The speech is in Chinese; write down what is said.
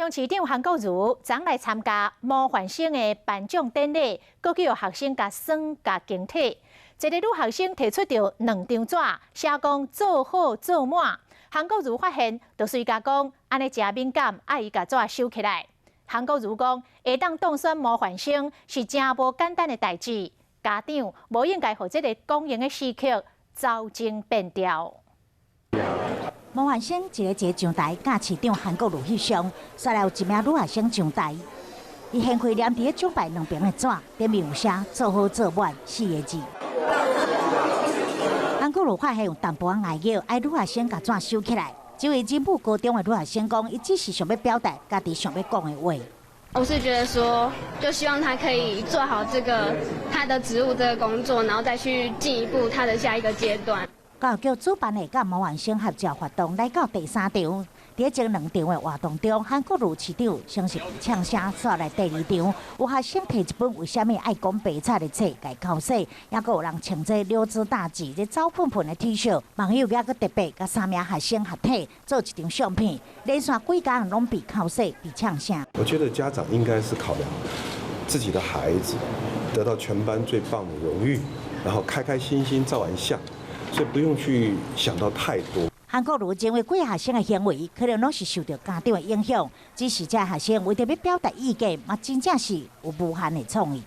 雄市长韩国瑜昨来参加模范生的颁奖典礼，阁叫学生甲耍甲竞体。一个女学生提出着2张纸，写讲做好做满。韩国瑜发现，就随甲讲，安尼真敏感，爱伊甲纸收起来。韩国瑜讲，会当当选模范生是真无简单的代志，家长无应该互这个公营的时刻走精变调。 模范生一个上台，甲市长韩国瑜翕相，煞来有一名女学生上台。伊掀开黏伫奖牌两边的纸，顶面有写“做好做满”4个字。韩国瑜发现有淡薄仔碍眼，爱女学生甲纸收起来。这位人母高中的女学生讲，伊只是想要表达家己想要讲的话。我是觉得说，就希望他可以做好他的职务这个工作，然后再去进一步他的下一个阶段。 教育局主办的甲模范生合照活动来到第3场，在前2场的活动中，韩国瑜市长先是呛声，煞来第2场，有学生摕一本为虾米爱讲白菜的册来考试，也阁有人穿这溜之大吉、这走喷喷的 T 恤，网友也阁特别甲3名学生合体做一张相片，连续几家人拢被考试、被呛声。我觉得家长应该是考量自己的孩子得到全班最棒的荣誉，然后开开心心照完相。 所以不用去想到太多。韩国瑜认为，几个学生的行为可能拢是受到家长的影响，只是这学生为着要表达意见，嘛真正是有无限的创意。